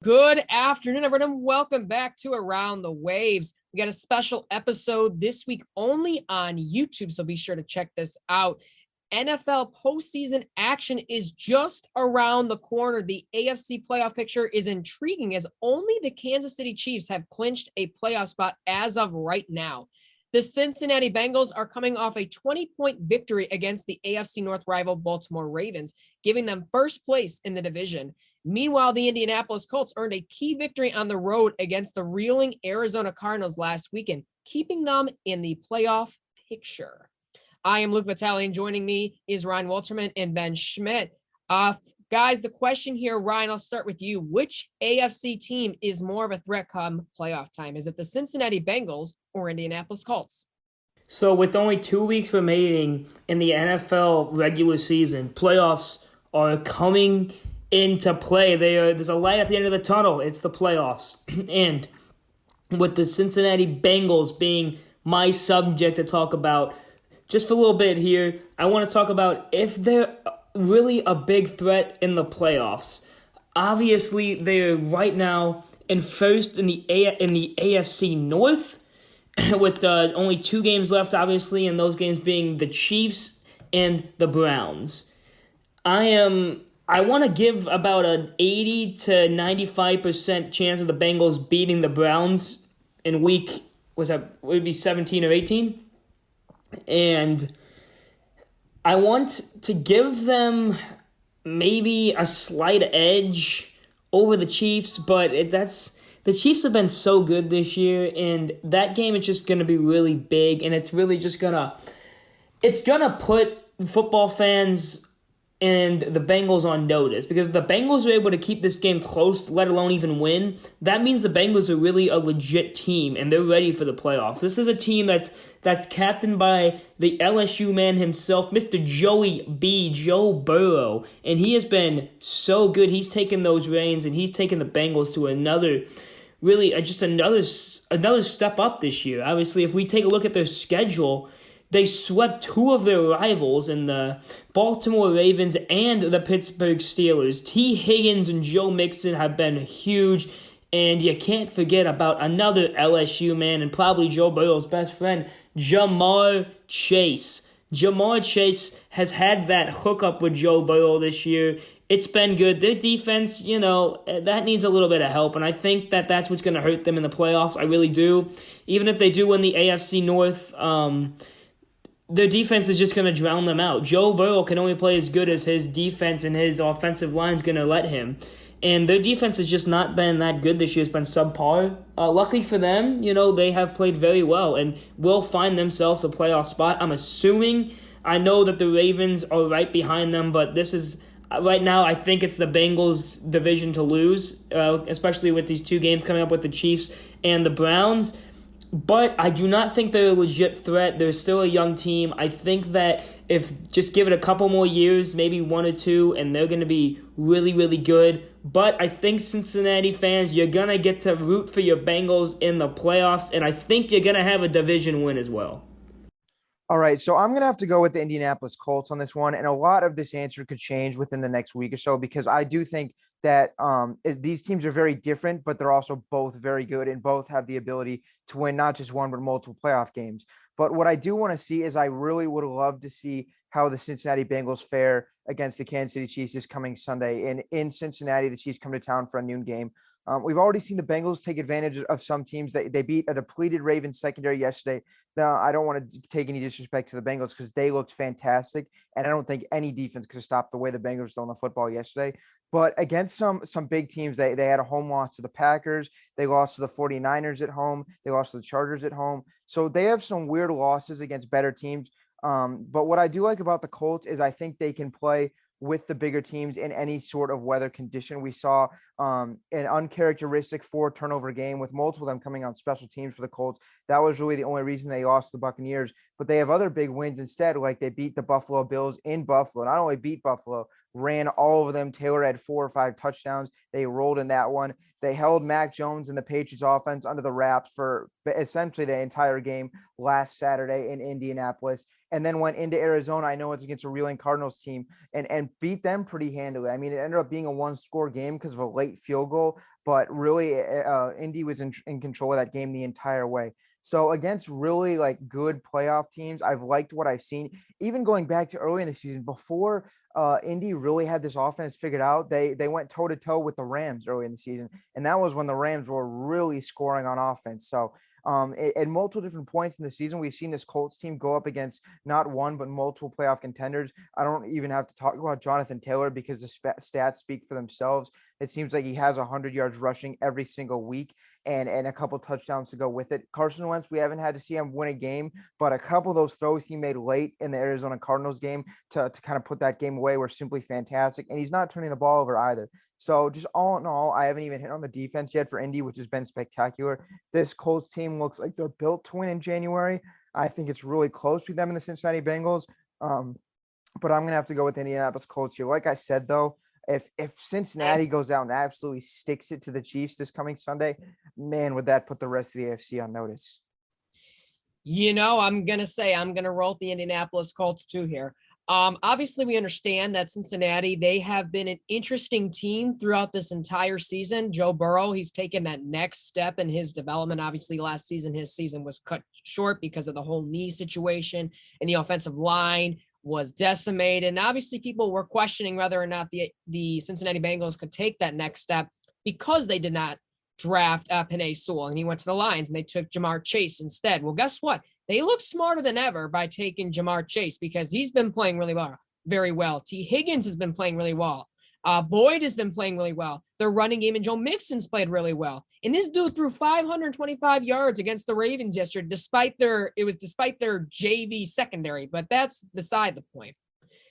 Good afternoon, everyone. Welcome back to Around the Waves. We got a special episode this week only on YouTube, so be sure to check this out. NFL postseason action is just around the corner. The AFC playoff picture is intriguing as only the Kansas City Chiefs have clinched a playoff spot as of right now. The Cincinnati Bengals are coming off a 20-point victory against the AFC North rival Baltimore Ravens, giving them first place in the division. Meanwhile, the Indianapolis Colts earned a key victory on the road against the reeling Arizona Cardinals last weekend, keeping them in the playoff picture. I am Luca Vitale, and joining me is Ryan Waelterman and Ben Schmidt. Guys, the question here, Ryan, I'll start with you. Which AFC team is more of a threat come playoff time? Is it the Cincinnati Bengals or Indianapolis Colts? So with only 2 weeks remaining in the NFL regular season, playoffs are coming into play. There's a light at the end of the tunnel. It's the playoffs. And with the Cincinnati Bengals being my subject to talk about just for a little bit here, I want to talk about if they're really a big threat in the playoffs. Obviously, they're right now in first in the AFC North with only 2 games left, obviously, and those games being the Chiefs and the Browns. I want to give about an 80 to 95% chance of the Bengals beating the Browns in week, would it be 17 or 18? And I want to give them maybe a slight edge over the Chiefs, but the Chiefs have been so good this year, and that game is just going to be really big, and it's really just gonna put football fans and the Bengals on notice, because the Bengals are able to keep this game close, let alone even win. That means the Bengals are really a legit team, and they're ready for the playoffs. This is a team that's captained by the LSU man himself, Mr. Joe Burrow, and he has been so good. He's taken those reins, and he's taken the Bengals to another step up this year. Obviously, if we take a look at their schedule, they swept 2 of their rivals in the Baltimore Ravens and the Pittsburgh Steelers. T. Higgins and Joe Mixon have been huge, and you can't forget about another LSU man and probably Joe Burrow's best friend, Ja'Marr Chase. Ja'Marr Chase has had that hookup with Joe Burrow this year. It's been good. Their defense, that needs a little bit of help, and I think that that's what's going to hurt them in the playoffs. I really do. Even if they do win the AFC North, their defense is just going to drown them out. Joe Burrow can only play as good as his defense and his offensive line is going to let him. And their defense has just not been that good this year. It's been subpar. Luckily for them, they have played very well and will find themselves a playoff spot. I know that the Ravens are right behind them, but this is, right now, I think it's the Bengals' division to lose, especially with these 2 games coming up with the Chiefs and the Browns. But I do not think they're a legit threat. They're still a young team. I think that if just give it a couple more years, maybe 1 or 2, and they're going to be really, really good. But I think Cincinnati fans, you're going to get to root for your Bengals in the playoffs, and I think you're going to have a division win as well. All right, so I'm going to have to go with the Indianapolis Colts on this one, and a lot of this answer could change within the next week or so, because I do think that these teams are very different, but they're also both very good and both have the ability to win not just one, but multiple playoff games. But what I do want to see is I really would love to see how the Cincinnati Bengals fare against the Kansas City Chiefs this coming Sunday. And in Cincinnati, the Chiefs come to town for a noon game. We've already seen the Bengals take advantage of some teams. They beat a depleted Ravens secondary yesterday. Now, I don't want to take any disrespect to the Bengals because they looked fantastic, and I don't think any defense could have stopped the way the Bengals were throwing the football yesterday. But against some big teams, they had a home loss to the Packers. They lost to the 49ers at home. They lost to the Chargers at home. So they have some weird losses against better teams. But what I do like about the Colts is I think they can play with the bigger teams in any sort of weather condition. We saw an uncharacteristic 4-turnover game with multiple of them coming on special teams for the Colts. That was really the only reason they lost the Buccaneers, but they have other big wins instead, like they beat the Buffalo Bills in Buffalo. Not only beat Buffalo, ran all of them. Taylor had 4 or 5 touchdowns. They rolled in that one. They held Mac Jones and the Patriots offense under the wraps for essentially the entire game last Saturday in Indianapolis, and then went into Arizona. I know it's against a reeling Cardinals team, and beat them pretty handily. I mean, it ended up being a 1-score game because of a late field goal but really Indy was in control of that game the entire way. So against really like good playoff teams, I've liked what I've seen. Even going back to early in the season, before Indy really had this offense figured out, they went toe to toe with the Rams early in the season, and that was when the Rams were really scoring on offense. So at multiple different points in the season, we've seen this Colts team go up against not one but multiple playoff contenders. I don't even have to talk about Jonathan Taylor because the stats speak for themselves. It seems like he has 100 yards rushing every single week and a couple touchdowns to go with it. Carson Wentz, we haven't had to see him win a game, but a couple of those throws he made late in the Arizona Cardinals game to kind of put that game away were simply fantastic. And he's not turning the ball over either. So just all in all, I haven't even hit on the defense yet for Indy, which has been spectacular. This Colts team looks like they're built to win in January. I think it's really close between them and the Cincinnati Bengals. But I'm going to have to go with Indianapolis Colts here. Like I said, though, if Cincinnati goes out and absolutely sticks it to the Chiefs this coming Sunday, man, would that put the rest of the AFC on notice? I'm going to roll the Indianapolis Colts too here. Obviously, we understand that Cincinnati, they have been an interesting team throughout this entire season. Joe Burrow, he's taken that next step in his development. Obviously, last season, his season was cut short because of the whole knee situation, and the offensive line was decimated. And obviously, people were questioning whether or not the Cincinnati Bengals could take that next step because they did not draft Penei Sewell, and he went to the Lions, and they took Jamar Chase instead. Well, guess what? They look smarter than ever by taking Jamar Chase because he's been playing really well, very well. T. Higgins has been playing really well. Boyd has been playing really well. Their running game and Joe Mixon's played really well. And this dude threw 525 yards against the Ravens yesterday, despite their JV secondary, but that's beside the point.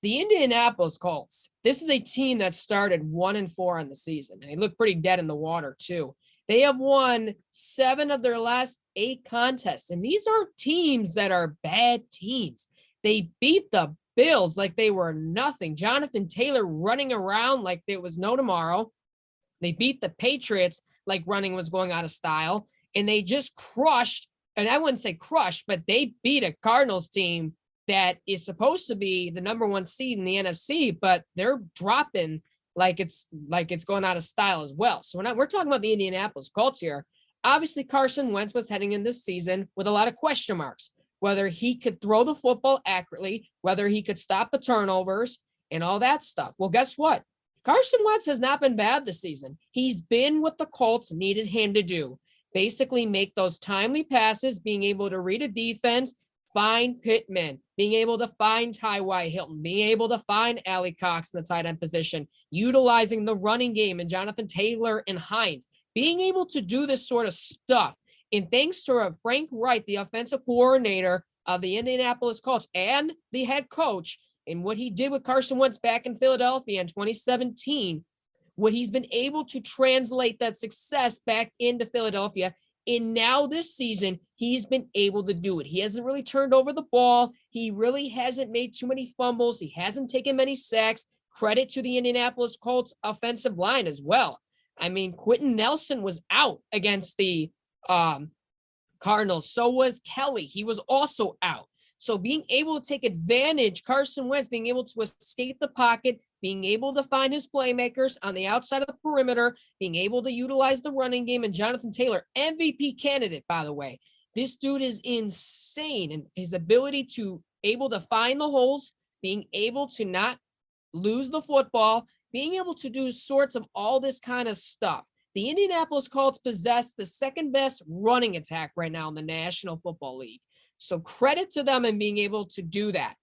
The Indianapolis Colts, this is a team that started 1-4 on the season. And they look pretty dead in the water too. They have won 7 of their last 8 contests, and these aren't teams that are bad teams. They beat the Bills like they were nothing. Jonathan Taylor running around like there was no tomorrow. They beat the Patriots like running was going out of style, and they just crushed, and I wouldn't say crushed, but they beat a Cardinals team that is supposed to be the number 1 seed in the NFC, but they're dropping like it's going out of style as well. So we're talking about the Indianapolis Colts here. Obviously, Carson Wentz was heading in this season with a lot of question marks, whether he could throw the football accurately, whether he could stop the turnovers and all that stuff. Well, guess what? Carson Wentz has not been bad this season. He's been what the Colts needed him to do. Basically make those timely passes, being able to read a defense, find Pittman, being able to find Ty Hilton, being able to find Allie Cox in the tight end position, utilizing the running game and Jonathan Taylor and Hines, being able to do this sort of stuff. And thanks to Frank Wright, the offensive coordinator of the Indianapolis Colts and the head coach, and what he did with Carson Wentz back in Philadelphia in 2017, what he's been able to translate that success back into Philadelphia. And now this season, he's been able to do it. He hasn't really turned over the ball. He really hasn't made too many fumbles. He hasn't taken many sacks. Credit to the Indianapolis Colts offensive line as well. I mean, Quentin Nelson was out against the Cardinals. So was Kelly. He was also out. So being able to take advantage, Carson Wentz being able to escape the pocket, being able to find his playmakers on the outside of the perimeter, being able to utilize the running game, and Jonathan Taylor, MVP candidate, by the way. This dude is insane, and his ability to able to find the holes, being able to not lose the football, being able to do sorts of all this kind of stuff. The Indianapolis Colts possess the second best running attack right now in the National Football League. So credit to them in being able to do that.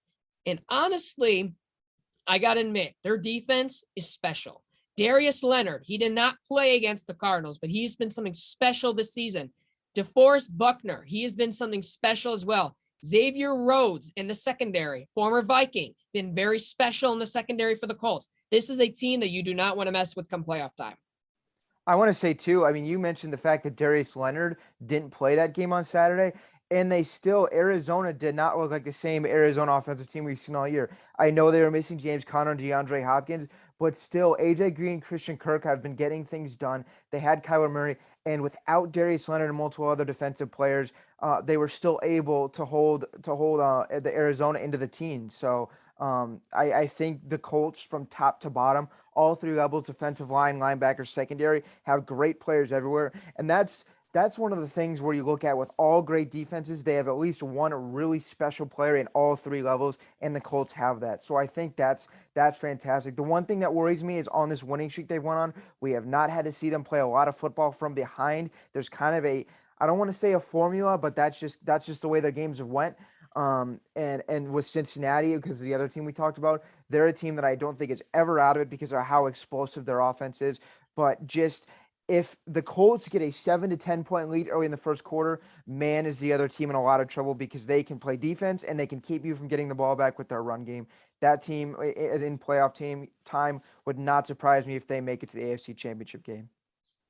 And honestly, I got to admit, their defense is special. Darius Leonard, he did not play against the Cardinals, but he's been something special this season. DeForest Buckner, he has been something special as well. Xavier Rhodes in the secondary, former Viking, been very special in the secondary for the Colts. This is a team that you do not want to mess with come playoff time. I want to say, too, I mean, you mentioned the fact that Darius Leonard didn't play that game on Saturday. And Arizona did not look like the same Arizona offensive team we've seen all year. I know they were missing James Conner and DeAndre Hopkins, but still, AJ Green, Christian Kirk have been getting things done. They had Kyler Murray, and without Darius Leonard and multiple other defensive players, they were still able to hold the Arizona into the teens. So I think the Colts from top to bottom, all three levels, defensive line, linebacker, secondary, have great players everywhere. And that's one of the things where you look at with all great defenses, they have at least one really special player in all three levels, and the Colts have that. So I think that's fantastic. The one thing that worries me is on this winning streak they went on, we have not had to see them play a lot of football from behind. There's kind of a, I don't want to say a formula, but that's just the way their games have went. And with Cincinnati, because the other team we talked about, they're a team that I don't think is ever out of it because of how explosive their offense is. But just if the Colts get a 7 to 10 point lead early in the first quarter, man, is the other team in a lot of trouble because they can play defense and they can keep you from getting the ball back with their run game. That team in playoff team time would not surprise me if they make it to the AFC Championship game.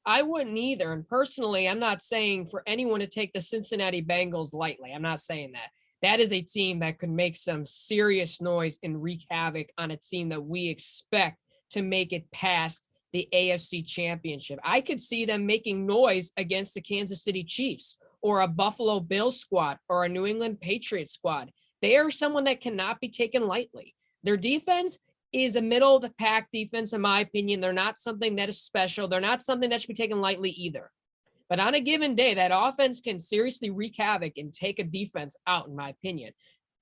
I wouldn't either. And personally, I'm not saying for anyone to take the Cincinnati Bengals lightly. I'm not saying that. That is a team that could make some serious noise and wreak havoc on a team that we expect to make it past the AFC Championship. I could see them making noise against the Kansas City Chiefs or a Buffalo Bills squad or a New England Patriots squad. They are someone that cannot be taken lightly. Their defense is a middle of the pack defense, in my opinion. They're not something that is special. They're not something that should be taken lightly either. But on a given day, that offense can seriously wreak havoc and take a defense out, in my opinion.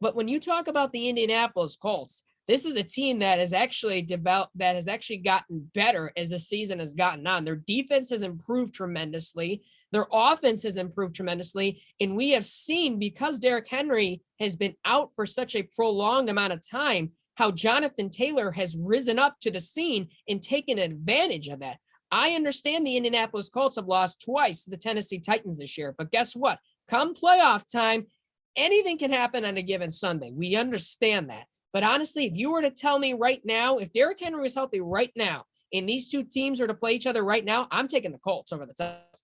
But when you talk about the Indianapolis Colts, this is a team that has actually developed, that has actually gotten better as the season has gotten on. Their defense has improved tremendously. Their offense has improved tremendously. And we have seen, because Derrick Henry has been out for such a prolonged amount of time, how Jonathan Taylor has risen up to the scene and taken advantage of that. I understand the Indianapolis Colts have lost twice to the Tennessee Titans this year, but guess what? Come playoff time, anything can happen on a given Sunday. We understand that. But honestly, if you were to tell me right now, if Derrick Henry was healthy right now, and these two teams are to play each other right now, I'm taking the Colts over the Titans.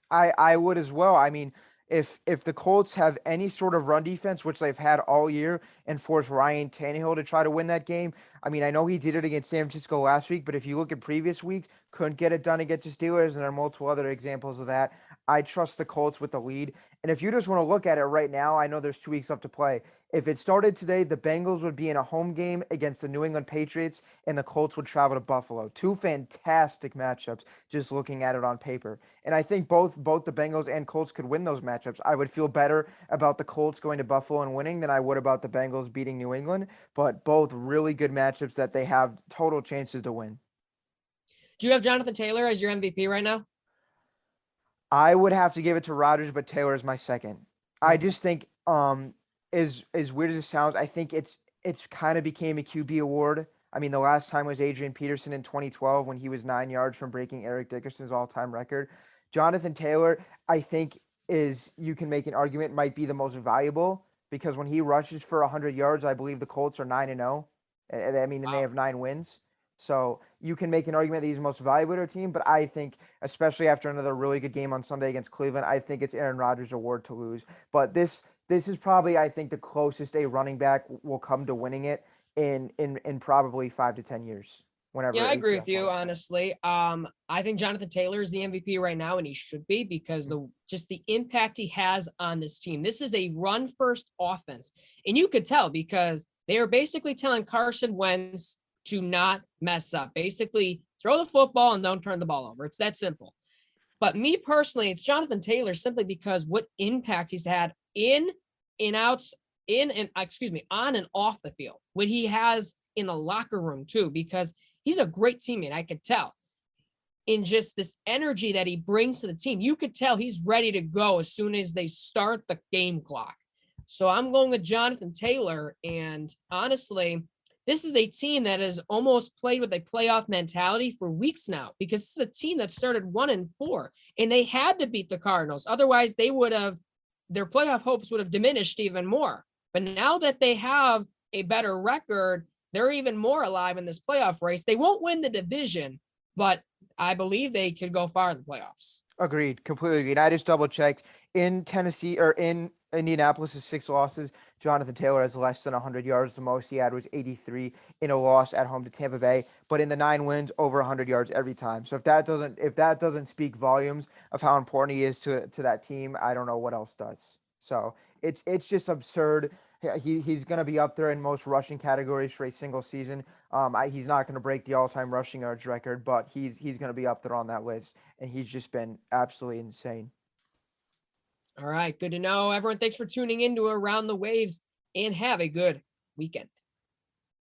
I would as well. I mean, if the Colts have any sort of run defense, which they've had all year, and force Ryan Tannehill to try to win that game, I mean, I know he did it against San Francisco last week, but if you look at previous weeks, couldn't get it done against the Steelers, and there are multiple other examples of that. I trust the Colts with the lead. And if you just want to look at it right now, I know there's 2 weeks left to play. If it started today, the Bengals would be in a home game against the New England Patriots, and the Colts would travel to Buffalo. Two fantastic matchups, just looking at it on paper. And I think both the Bengals and Colts could win those matchups. I would feel better about the Colts going to Buffalo and winning than I would about the Bengals beating New England. But both really good matchups that they have total chances to win. Do you have Jonathan Taylor as your MVP right now? I would have to give it to Rodgers, but Taylor is my second. I Okay. just think as weird as it sounds, I think it's kind of became a QB award. I mean, the last time was Adrian Peterson in 2012 when he was 9 yards from breaking Eric Dickerson's all-time record. Jonathan Taylor, I think, is, you can make an argument, might be the most valuable because when he rushes for 100 yards, I believe the Colts are 9-0. I mean, and they Wow. have 9 wins. So you can make an argument that he's the most valuable to their team, but I think, especially after another really good game on Sunday against Cleveland, I think it's Aaron Rodgers' award to lose. But this is probably, I think, the closest a running back will come to winning it in probably 5 to 10 years, Yeah, whenever I agree with APS you, won it. honestly. I think Jonathan Taylor is the MVP right now, and he should be because Mm. the just the impact he has on this team. This is a run first offense. And you could tell because they are basically telling Carson Wentz to not mess up. Basically, throw the football and don't turn the ball over. It's that simple. But me personally, it's Jonathan Taylor simply because what impact he's had in and outs, in and excuse me, on and off the field. What he has in the locker room too, because he's a great teammate. I could tell in just this energy that he brings to the team. You could tell he's ready to go as soon as they start the game clock. So I'm going with Jonathan Taylor. And honestly, this is a team that has almost played with a playoff mentality for weeks now because this is a team that started 1-4 and they had to beat the Cardinals. Otherwise, they would have, their playoff hopes would have diminished even more. But now that they have a better record, they're even more alive in this playoff race. They won't win the division, but I believe they could go far in the playoffs. Agreed, completely agreed. I just double checked in Tennessee or in Indianapolis' 6 losses. Jonathan Taylor has less than 100 yards. The most he had was 83 in a loss at home to Tampa Bay. But in the 9 wins, over 100 yards every time. So if that doesn't speak volumes of how important he is to that team, I don't know what else does. So it's just absurd He's going to be up there in most rushing categories for a single season. He's not going to break the all-time rushing yards record, but he's going to be up there on that list, and he's just been absolutely insane. All right. Good to know. Everyone, thanks for tuning in to Around the Waves and have a good weekend.